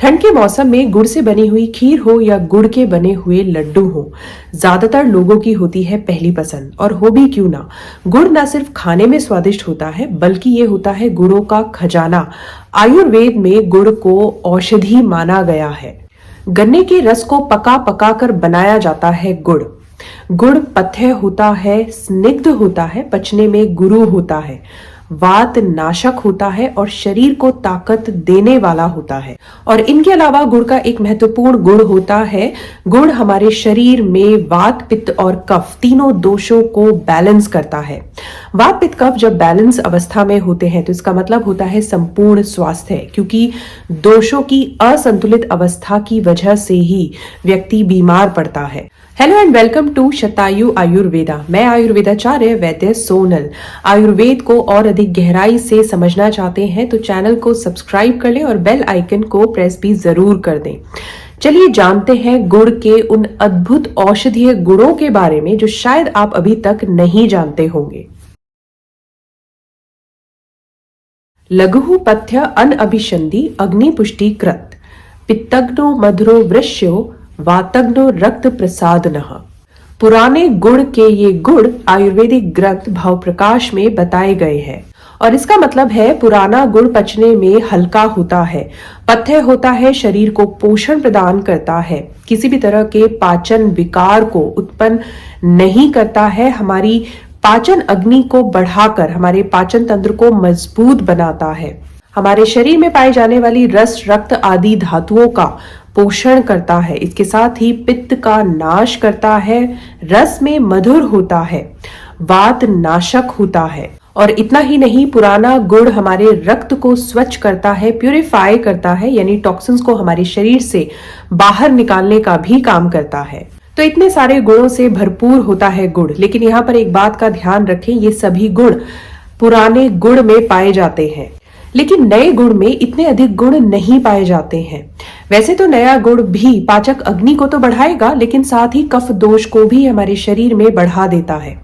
ठंड के मौसम में गुड़ से बनी हुई खीर हो या गुड़ के बने हुए लड्डू हो, ज्यादातर लोगों की होती है पहली पसंद। और हो भी क्यों ना, गुड़ ना सिर्फ खाने में स्वादिष्ट होता है बल्कि ये होता है गुड़ों का खजाना। आयुर्वेद में गुड़ को औषधि माना गया है। गन्ने के रस को पका पका कर बनाया जाता है गुड़। गुड़ पथ्य होता है, स्निग्ध होता है, पचने में गुरु होता है, वात नाशक होता है और शरीर को ताकत देने वाला होता है। और इनके अलावा गुड़ का एक महत्वपूर्ण गुण होता है, गुड़ हमारे शरीर में वात पित्त और कफ तीनों दोषों को बैलेंस करता है। वात पित्त कफ जब बैलेंस अवस्था में होते हैं तो इसका मतलब होता है संपूर्ण स्वास्थ्य, क्योंकि दोषों की असंतुलित अवस्था की वजह से ही व्यक्ति बीमार पड़ता है। Hello and welcome to Shatayu Ayurveda. मैं आयुर्वेदाचार्य वैद्य सोनल। आयुर्वेद को और अधिक गहराई से समझना चाहते हैं तो चैनल को सब्सक्राइब कर लें और बेल आइकन को प्रेस भी जरूर कर दें। चलिए जानते हैं गुड़ के उन अद्भुत औषधीय गुणों के बारे में जो शायद आप अभी तक नहीं जानते होंगे। लघु पथ्य अनअभिसंधि अग्निपुष्टिकृत पित्तग्नो मधुरो वृष्यो वातग्नो रक्त प्रसादनः। पुराने गुड़ के ये गुण आयुर्वेदिक ग्रंथ भाव प्रकाश में बताए गए हैं और इसका मतलब है पुराना गुड़ पचने में हल्का होता है, पथ्य होता है, शरीर को पोषण प्रदान करता है, किसी भी तरह के पाचन विकार को उत्पन्न नहीं करता है, हमारी पाचन अग्नि को बढ़ाकर हमारे पाचन तंत्र को मजबूत बनाता है, हमारे शरीर में पाई जाने वाली रस रक्त आदि धातुओं का पोषण करता है, इसके साथ ही पित्त का नाश करता है, रस में मधुर होता है, वात नाशक होता है। और इतना ही नहीं, पुराना गुड़ हमारे रक्त को स्वच्छ करता है, प्यूरिफाई करता है, यानी टॉक्सिन्स को हमारे शरीर से बाहर निकालने का भी काम करता है। तो इतने सारे गुणों से भरपूर होता है गुड़। लेकिन यहाँ पर एक बात का ध्यान रखें, ये सभी गुण पुराने गुड़ में पाए जाते हैं, लेकिन नए गुड़ में इतने अधिक गुण नहीं पाए जाते हैं। वैसे तो नया गुड़ भी पाचक अग्नि को तो बढ़ाएगा, लेकिन साथ ही कफ दोष को भी हमारे शरीर में बढ़ा देता है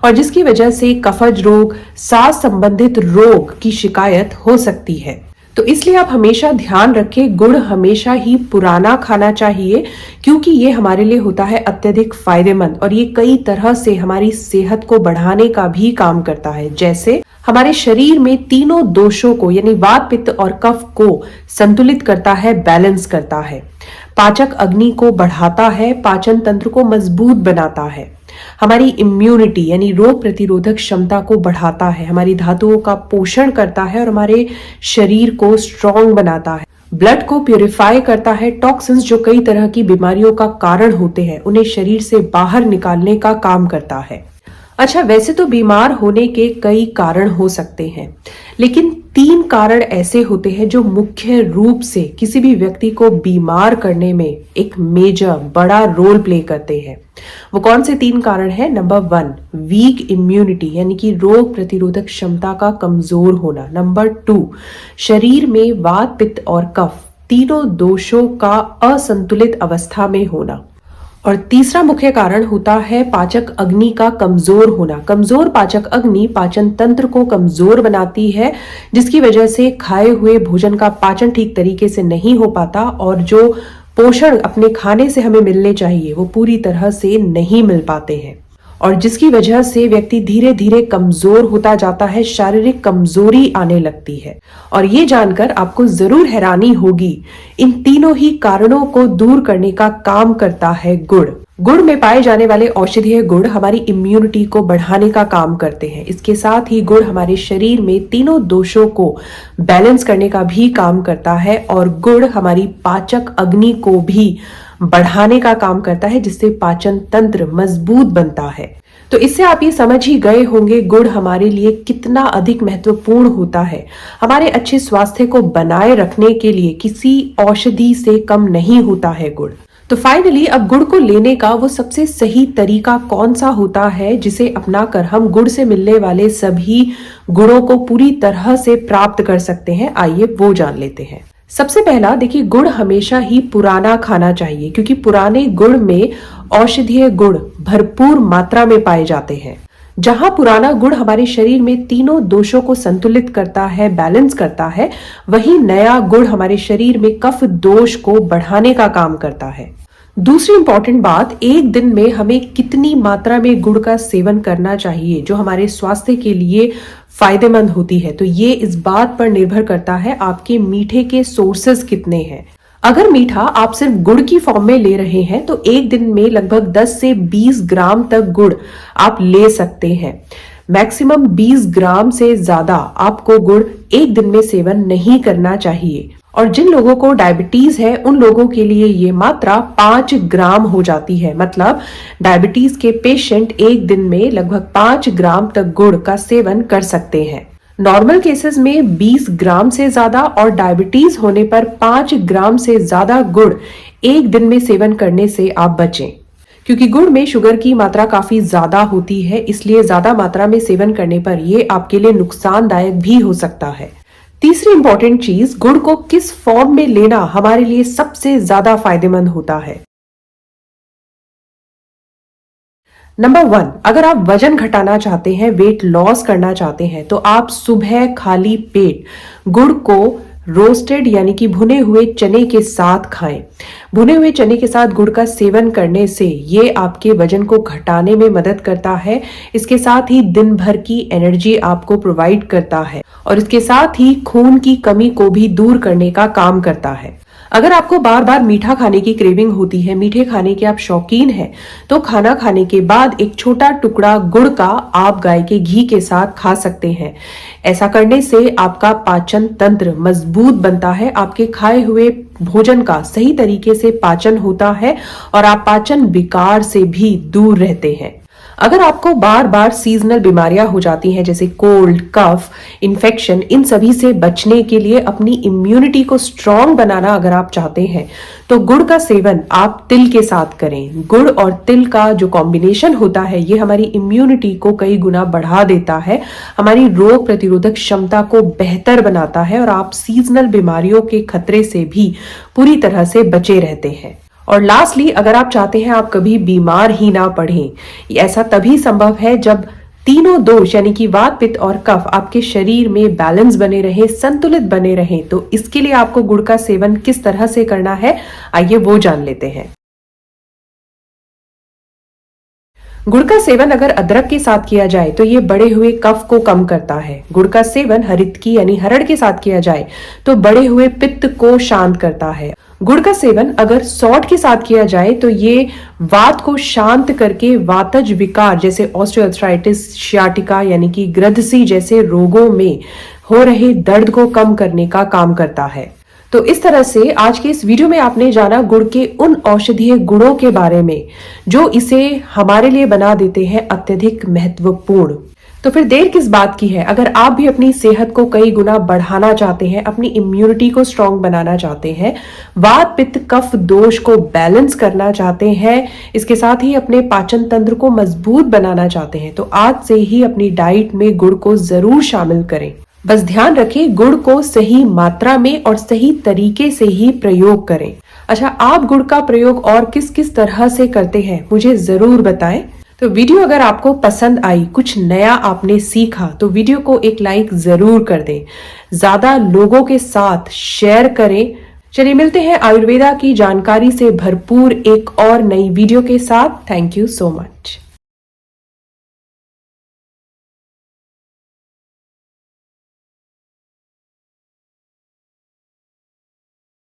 और जिसकी वजह से कफज रोग, सांस संबंधित रोग की शिकायत हो सकती है। तो इसलिए आप हमेशा ध्यान रखें, गुड़ हमेशा ही पुराना खाना चाहिए, क्योंकि ये हमारे लिए होता है अत्यधिक फायदेमंद और ये कई तरह से हमारी सेहत को बढ़ाने का भी काम करता है। जैसे हमारे शरीर में तीनों दोषों को यानी वात पित्त और कफ को संतुलित करता है, बैलेंस करता है, पाचक अग्नि को बढ़ाता है, पाचन तंत्र को मजबूत बनाता है, हमारी इम्यूनिटी यानी रोग प्रतिरोधक क्षमता को बढ़ाता है, हमारी धातुओं का पोषण करता है और हमारे शरीर को स्ट्रॉन्ग बनाता है, ब्लड को प्यूरिफाई करता है, टॉक्सिन्स जो कई तरह की बीमारियों का कारण होते हैं उन्हें शरीर से बाहर निकालने का काम करता है। अच्छा, वैसे तो बीमार होने के कई कारण हो सकते हैं, लेकिन 3 कारण ऐसे होते हैं जो मुख्य रूप से किसी भी व्यक्ति को बीमार करने में एक मेजर बड़ा रोल प्ले करते हैं। वो कौन से 3 कारण हैं? नंबर 1, वीक इम्यूनिटी यानी कि रोग प्रतिरोधक क्षमता का कमजोर होना। नंबर 2, शरीर में वात पित्त और कफ तीनों दोषों का असंतुलित अवस्था में होना। और तीसरा मुख्य कारण होता है पाचक अग्नि का कमजोर होना। कमजोर पाचक अग्नि पाचन तंत्र को कमजोर बनाती है, जिसकी वजह से खाए हुए भोजन का पाचन ठीक तरीके से नहीं हो पाता और जो पोषण अपने खाने से हमें मिलने चाहिए वो पूरी तरह से नहीं मिल पाते हैं और जिसकी वजह से व्यक्ति धीरे धीरे कमजोर होता जाता है, शारीरिक कमजोरी आने लगती है। और ये जानकर आपको जरूर हैरानी होगी, इन तीनों ही कारणों को दूर करने का काम करता है गुड़। गुड़ में पाए जाने वाले औषधीय गुण हमारी इम्यूनिटी को बढ़ाने का काम करते हैं। इसके साथ ही गुड़ हमारे शरीर में तीनों दोषों को बैलेंस करने का भी काम करता है और गुड़ हमारी पाचक अग्नि को भी बढ़ाने का काम करता है, जिससे पाचन तंत्र मजबूत बनता है। तो इससे आप ये समझ ही गए होंगे गुड़ हमारे लिए कितना अधिक महत्वपूर्ण होता है। हमारे अच्छे स्वास्थ्य को बनाए रखने के लिए किसी औषधि से कम नहीं होता है गुड़। तो फाइनली अब गुड़ को लेने का वो सबसे सही तरीका कौन सा होता है जिसे अपनाकर हम गुड़ से मिलने वाले सभी गुणों को पूरी तरह से प्राप्त कर सकते हैं, आइए वो जान लेते हैं। सबसे पहला देखिए, गुड़ हमेशा ही पुराना खाना चाहिए, क्योंकि पुराने गुड़ में औषधीय गुण भरपूर मात्रा में पाए जाते हैं। जहां पुराना गुड़ हमारे शरीर में तीनों दोषों को संतुलित करता है, बैलेंस करता है, वहीं नया गुड़ हमारे शरीर में कफ दोष को बढ़ाने का काम करता है। दूसरी इंपॉर्टेंट बात, एक दिन में हमें कितनी मात्रा में गुड़ का सेवन करना चाहिए जो हमारे स्वास्थ्य के लिए फायदेमंद होती है। तो ये इस बात पर निर्भर करता है आपके मीठे के सोर्सेस कितने हैं। अगर मीठा आप सिर्फ गुड़ की फॉर्म में ले रहे हैं तो एक दिन में लगभग 10 से 20 ग्राम तक गुड़ आप ले सकते हैं। मैक्सिमम 20 ग्राम से ज्यादा आपको गुड़ एक दिन में सेवन नहीं करना चाहिए। और जिन लोगों को डायबिटीज है उन लोगों के लिए ये मात्रा 5 ग्राम हो जाती है। मतलब डायबिटीज के पेशेंट एक दिन में लगभग 5 ग्राम तक गुड़ का सेवन कर सकते हैं। नॉर्मल केसेस में 20 ग्राम से ज्यादा और डायबिटीज होने पर 5 ग्राम से ज्यादा गुड़ एक दिन में सेवन करने से आप बचें, क्योंकि गुड़ में शुगर की मात्रा काफी ज्यादा होती है, इसलिए ज्यादा मात्रा में सेवन करने पर यह आपके लिए नुकसानदायक भी हो सकता है। तीसरी इंपॉर्टेंट चीज, गुड़ को किस फॉर्म में लेना हमारे लिए सबसे ज्यादा फायदेमंद होता है। नंबर 1, अगर आप वजन घटाना चाहते हैं, वेट लॉस करना चाहते हैं, तो आप सुबह खाली पेट गुड़ को रोस्टेड यानी कि भुने हुए चने के साथ खाएं। भुने हुए चने के साथ गुड़ का सेवन करने से ये आपके वजन को घटाने में मदद करता है। इसके साथ ही दिन भर की एनर्जी आपको प्रोवाइड करता है और इसके साथ ही खून की कमी को भी दूर करने का काम करता है। अगर आपको बार बार मीठा खाने की क्रेविंग होती है, मीठे खाने के आप शौकीन हैं, तो खाना खाने के बाद एक छोटा टुकड़ा गुड़ का आप गाय के घी के साथ खा सकते हैं। ऐसा करने से आपका पाचन तंत्र मजबूत बनता है, आपके खाए हुए भोजन का सही तरीके से पाचन होता है और आप पाचन विकार से भी दूर रहते हैं। अगर आपको बार बार सीजनल बीमारियां हो जाती हैं जैसे कोल्ड, कफ, इन्फेक्शन, इन सभी से बचने के लिए अपनी इम्यूनिटी को स्ट्रांग बनाना अगर आप चाहते हैं तो गुड़ का सेवन आप तिल के साथ करें। गुड़ और तिल का जो कॉम्बिनेशन होता है ये हमारी इम्यूनिटी को कई गुना बढ़ा देता है, हमारी रोग प्रतिरोधक क्षमता को बेहतर बनाता है और आप सीजनल बीमारियों के खतरे से भी पूरी तरह से बचे रहते हैं। और लास्टली, अगर आप चाहते हैं आप कभी बीमार ही ना पड़ें, ऐसा तभी संभव है जब तीनों दोष यानी कि वात, पित्त और कफ आपके शरीर में बैलेंस बने रहे, संतुलित बने रहे। तो इसके लिए आपको गुड़ का सेवन किस तरह से करना है, आइए वो जान लेते हैं। गुड़ का सेवन अगर अदरक के साथ किया जाए तो ये बढ़े हुए कफ को कम करता है। गुड़ का सेवन हरितकी यानी हरड़ के साथ किया जाए तो बढ़े हुए पित्त को शांत करता है। गुड़ का सेवन अगर सौंठ के साथ किया जाए तो ये वात को शांत करके वातज विकार जैसे ऑस्टियोआर्थराइटिस, शियाटिका यानी कि ग्रंथि जैसे रोगों में हो रहे दर्द को कम करने का काम करता है। तो इस तरह से आज के इस वीडियो में आपने जाना गुड़ के उन औषधीय गुणों के बारे में जो इसे हमारे लिए बना देते हैं अत्यधिक महत्वपूर्ण। तो फिर देर किस बात की है, अगर आप भी अपनी सेहत को कई गुना बढ़ाना चाहते हैं, अपनी इम्यूनिटी को स्ट्रांग बनाना चाहते हैं, वात, पित्त, कफ दोष को बैलेंस करना चाहते हैं, इसके साथ ही अपने पाचन तंत्र को मजबूत बनाना चाहते हैं, तो आज से ही अपनी डाइट में गुड़ को जरूर शामिल करें। बस ध्यान रखें गुड़ को सही मात्रा में और सही तरीके से ही प्रयोग करें। अच्छा, आप गुड़ का प्रयोग और किस किस तरह से करते हैं मुझे जरूर बताएं। तो वीडियो अगर आपको पसंद आई, कुछ नया आपने सीखा, तो वीडियो को एक लाइक जरूर कर दें, ज्यादा लोगों के साथ शेयर करें। चलिए मिलते हैं आयुर्वेदा की जानकारी से भरपूर एक और नई वीडियो के साथ। Thank you so much.